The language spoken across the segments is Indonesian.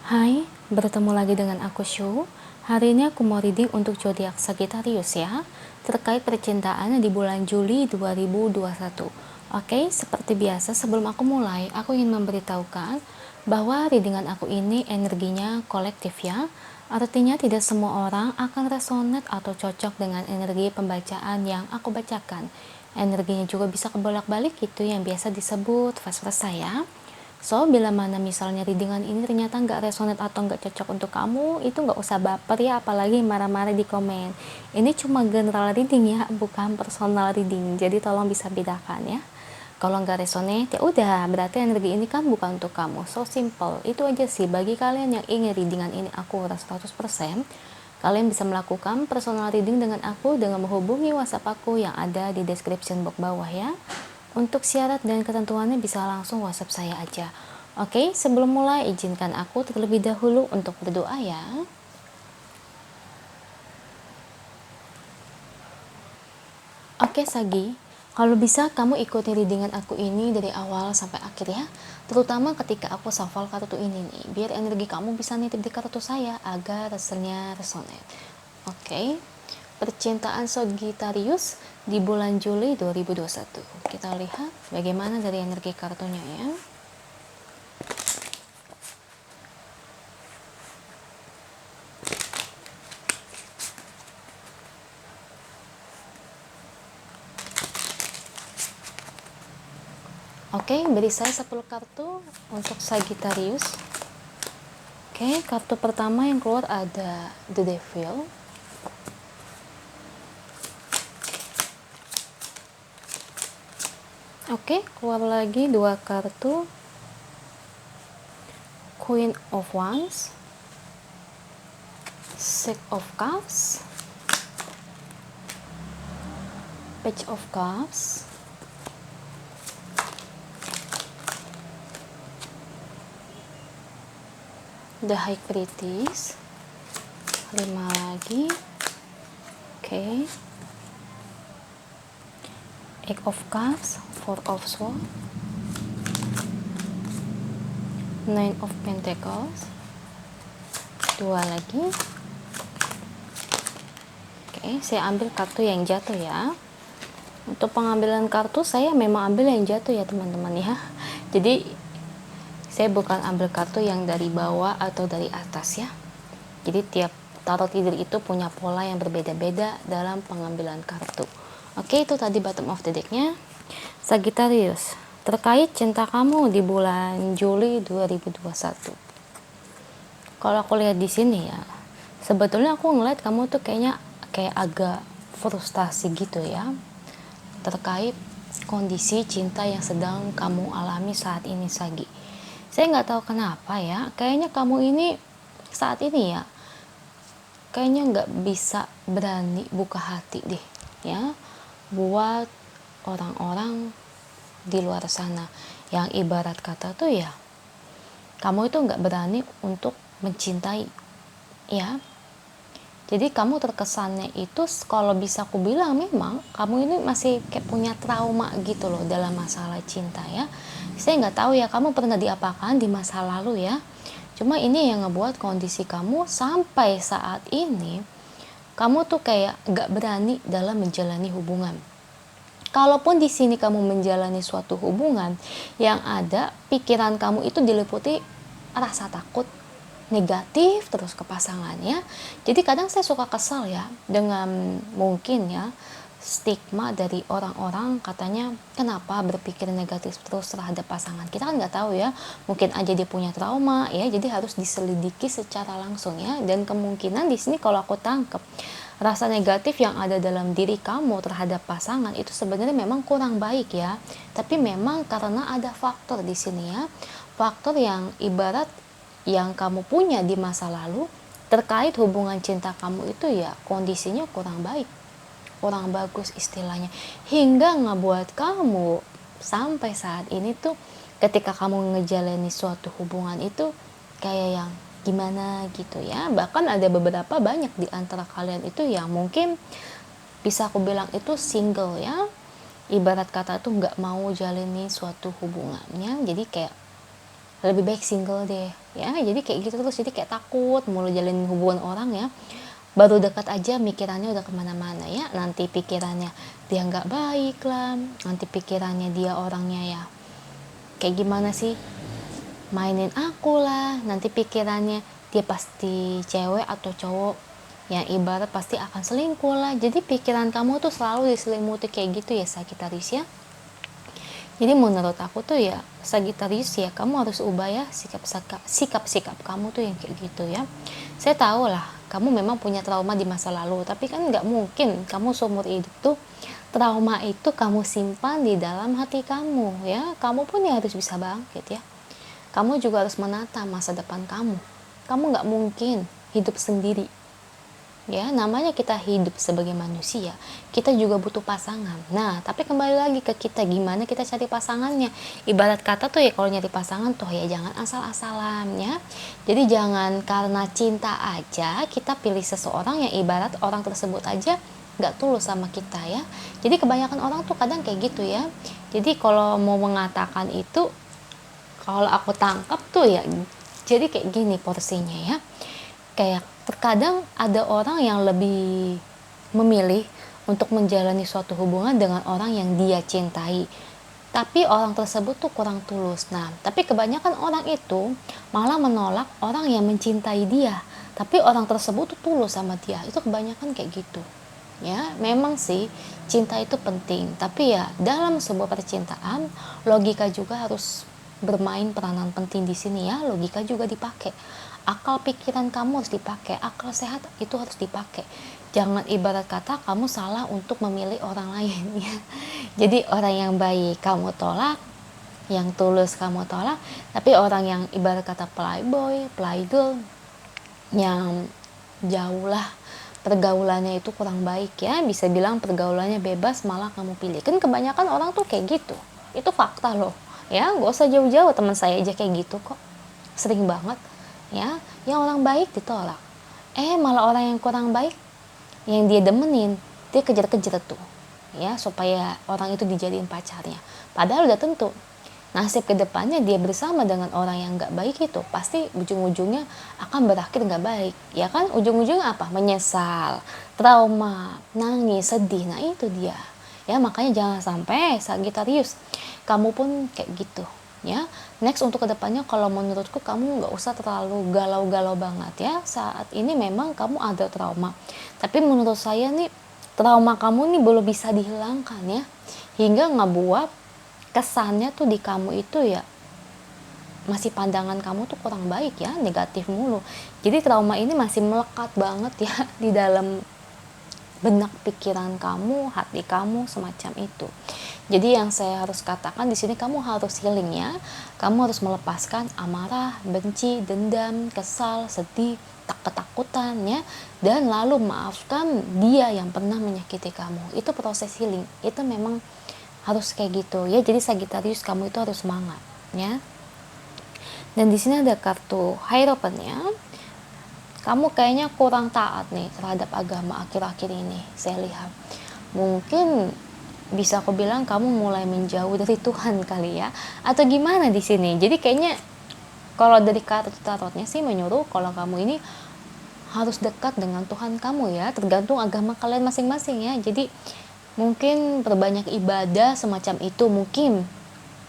Hai, bertemu lagi dengan aku Shu. Hari ini aku mau reading untuk zodiak Sagittarius ya, terkait percintaan di bulan Juli 2021. Oke, seperti biasa sebelum aku mulai, aku ingin memberitahukan bahwa readingan aku ini energinya kolektif ya. Artinya tidak semua orang akan resonate atau cocok dengan energi pembacaan yang aku bacakan. Energinya juga bisa kebolak-balik, itu yang biasa disebut vice-versa ya. So, bila mana misalnya readingan ini ternyata nggak resonate atau nggak cocok untuk kamu, itu nggak usah baper ya, apalagi marah-marah di komen. Ini cuma general reading ya, bukan personal reading. Jadi tolong bisa bedakan ya. Kalau nggak resonate, ya udah, berarti energi ini kan bukan untuk kamu. So simple. Itu aja sih. Bagi kalian yang ingin readingan ini akurat 100%, kalian bisa melakukan personal reading dengan aku dengan menghubungi WhatsApp aku yang ada di description box bawah ya. Untuk syarat dan ketentuannya bisa langsung WhatsApp saya aja. Oke, sebelum mulai izinkan aku terlebih dahulu untuk berdoa ya. Oke Sagi, kalau bisa kamu ikuti readingan aku ini dari awal sampai akhir ya. Terutama ketika aku shuffle kartu ini nih, biar energi kamu bisa nitip di kartu saya agar hasilnya resonate. Oke, percintaan Sagittarius di bulan Juli 2021. Kita lihat bagaimana dari energi kartunya ya. Oke, beri saya 10 kartu untuk Sagittarius. Oke, kartu pertama yang keluar ada The Devil. Oke, keluar lagi dua kartu Queen of Wands, Six of Cups, Page of Cups, The High Priestess, 5 lagi. Oke, Eight of Cups, Four of Swords, Nine of Pentacles, 2 lagi. Oke, saya ambil kartu yang jatuh ya. Untuk pengambilan kartu saya memang ambil yang jatuh ya teman-teman ya. Jadi saya bukan ambil kartu yang dari bawah atau dari atas ya. Jadi tiap tarot reader itu punya pola yang berbeda-beda dalam pengambilan kartu. Oke, itu tadi bottom of the deck-nya. Sagittarius, terkait cinta kamu di bulan Juli 2021. Kalau aku lihat di sini ya, sebetulnya aku ngeliat kamu tuh kayak agak frustasi gitu ya, terkait kondisi cinta yang sedang kamu alami saat ini Sagi. Saya nggak tahu kenapa ya, kayaknya kamu ini saat ini ya, kayaknya nggak bisa berani buka hati deh ya, buat orang-orang di luar sana yang ibarat kata tuh ya, kamu itu nggak berani untuk mencintai ya. Jadi kamu terkesannya itu, kalau bisa aku bilang memang kamu ini masih kayak punya trauma gitu loh dalam masalah cinta ya. Saya nggak tahu ya kamu pernah diapakan di masa lalu ya. Cuma ini yang ngebuat kondisi kamu sampai saat ini, kamu tuh kayak nggak berani dalam menjalani hubungan. Kalaupun di sini kamu menjalani suatu hubungan, yang ada pikiran kamu itu diliputi rasa takut, negatif terus ke pasangannya. Jadi kadang saya suka kesal ya dengan mungkin ya stigma dari orang-orang, katanya kenapa berpikir negatif terus terhadap pasangan. Kita kan nggak tahu ya, mungkin aja dia punya trauma ya, jadi harus diselidiki secara langsung ya. Dan kemungkinan di sini kalau aku tangkep, rasa negatif yang ada dalam diri kamu terhadap pasangan itu sebenarnya memang kurang baik ya. Tapi memang karena ada faktor di sini ya, faktor yang ibarat yang kamu punya di masa lalu terkait hubungan cinta kamu itu ya kondisinya kurang baik, kurang bagus istilahnya, hingga ngebuat kamu sampai saat ini tuh ketika kamu ngejalani suatu hubungan itu kayak yang gimana gitu ya. Bahkan ada beberapa banyak di antara kalian itu yang mungkin bisa aku bilang itu single ya, ibarat kata tuh nggak mau jalani suatu hubungannya. Jadi kayak lebih baik single deh ya. Jadi kayak gitu terus, jadi kayak takut mulu jalin hubungan orang ya, baru dekat aja mikirannya udah kemana-mana ya, nanti pikirannya dia nggak baik lah, nanti pikirannya dia orangnya ya kayak gimana sih, mainin aku lah, nanti pikirannya dia pasti cewek atau cowok yang ibarat pasti akan selingkuh lah. Jadi pikiran kamu tuh selalu diselimuti kayak gitu ya Sagittarius ya. Jadi menurut aku tuh ya Sagittarius ya, kamu harus ubah ya sikap-sikap kamu tuh yang kayak gitu ya. Saya tahu lah kamu memang punya trauma di masa lalu, tapi kan nggak mungkin kamu seumur hidup tuh trauma itu kamu simpan di dalam hati kamu ya. Kamu pun ya harus bisa bangkit ya. Kamu juga harus menata masa depan kamu. Kamu nggak mungkin hidup sendiri ya, namanya kita hidup sebagai manusia, kita juga butuh pasangan. Nah tapi kembali lagi ke kita, gimana kita cari pasangannya. Ibarat kata tuh ya, kalau nyari pasangan tuh ya jangan asal-asalan ya. Jadi jangan karena cinta aja kita pilih seseorang yang ibarat orang tersebut aja nggak tulus sama kita ya. Jadi kebanyakan orang tuh kadang kayak gitu ya. Jadi kalau mau mengatakan itu, kalau aku tangkap tuh ya, jadi kayak gini porsinya ya. Kayak terkadang ada orang yang lebih memilih untuk menjalani suatu hubungan dengan orang yang dia cintai, tapi orang tersebut tuh kurang tulus. Nah tapi kebanyakan orang itu malah menolak orang yang mencintai dia tapi orang tersebut tuh tulus sama dia. Itu kebanyakan kayak gitu ya. Memang sih cinta itu penting, tapi ya dalam sebuah percintaan logika juga harus bermain peranan penting di sini ya. Logika juga dipakai, akal pikiran kamu harus dipakai, akal sehat itu harus dipakai. Jangan ibarat kata kamu salah untuk memilih orang lain ya. Jadi orang yang baik kamu tolak, yang tulus kamu tolak, tapi orang yang ibarat kata playboy, playgirl, yang jauh lah pergaulannya itu kurang baik ya, bisa bilang pergaulannya bebas malah kamu pilih. Kan kebanyakan orang tuh kayak gitu, itu fakta loh ya. Gak usah jauh-jauh, teman saya aja kayak gitu kok, sering banget ya. Yang orang baik ditolak, malah orang yang kurang baik yang dia demenin dia kejar-kejar tuh ya, supaya orang itu dijadiin pacarnya. Padahal udah tentu nasib kedepannya dia bersama dengan orang yang gak baik itu pasti ujung-ujungnya akan berakhir gak baik ya kan. Ujung-ujungnya apa? Menyesal, trauma, nangis, sedih. Nah itu dia ya. Makanya jangan sampai Sagittarius kamu pun kayak gitu ya. Next untuk kedepannya kalau menurutku kamu gak usah terlalu galau-galau banget ya. Saat ini memang kamu ada trauma, tapi menurut saya nih trauma kamu nih belum bisa dihilangkan ya, hingga ngebuat kesannya tuh di kamu itu ya masih pandangan kamu tuh kurang baik ya, negatif mulu. Jadi trauma ini masih melekat banget ya di dalam benak pikiran kamu, hati kamu, semacam itu. Jadi yang saya harus katakan di sini, kamu harus healing ya. Kamu harus melepaskan amarah, benci, dendam, kesal, sedih, ketakutan ya, dan lalu maafkan dia yang pernah menyakiti kamu. Itu proses healing. Itu memang harus kayak gitu ya. Jadi Sagittarius kamu itu harus semangat ya. Dan di sini ada kartu Hierophant ya. Kamu kayaknya kurang taat nih terhadap agama akhir-akhir ini saya lihat. Mungkin bisa aku bilang kamu mulai menjauh dari Tuhan kali ya, atau gimana di sini. Jadi kayaknya kalau dari kartu tarotnya sih menyuruh kalau kamu ini harus dekat dengan Tuhan kamu ya, tergantung agama kalian masing-masing ya. Jadi mungkin perbanyak ibadah semacam itu. Mungkin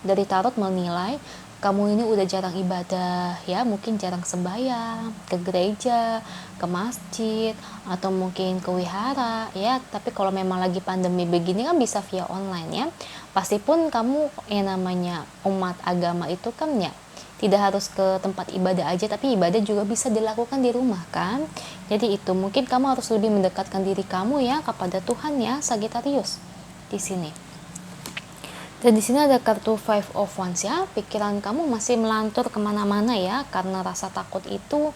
dari tarot menilai kamu ini udah jarang ibadah ya, mungkin jarang sembahyang ke gereja, ke masjid, atau mungkin ke wihara ya. Tapi kalau memang lagi pandemi begini kan bisa via online ya. Pasti pun kamu yang namanya umat agama itu kan ya tidak harus ke tempat ibadah aja, tapi ibadah juga bisa dilakukan di rumah kan. Jadi itu mungkin kamu harus lebih mendekatkan diri kamu ya kepada Tuhan ya Sagittarius di sini. Dan di sini ada kartu Five of Wands ya. Pikiran kamu masih melantur kemana-mana ya, karena rasa takut itu,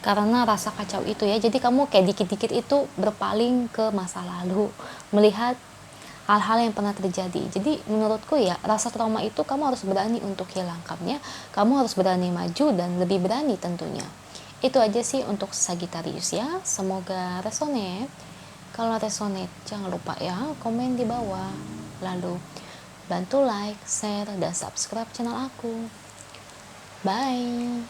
karena rasa kacau itu ya. Jadi kamu kayak dikit-dikit itu berpaling ke masa lalu, melihat hal-hal yang pernah terjadi. Jadi menurutku ya, rasa trauma itu kamu harus berani untuk hilangkannya. Kamu harus berani maju dan lebih berani tentunya. Itu aja sih untuk Sagittarius ya. Semoga resonate. Kalau resonate jangan lupa ya komen di bawah. Lalu bantu like, share, dan subscribe channel aku. Bye.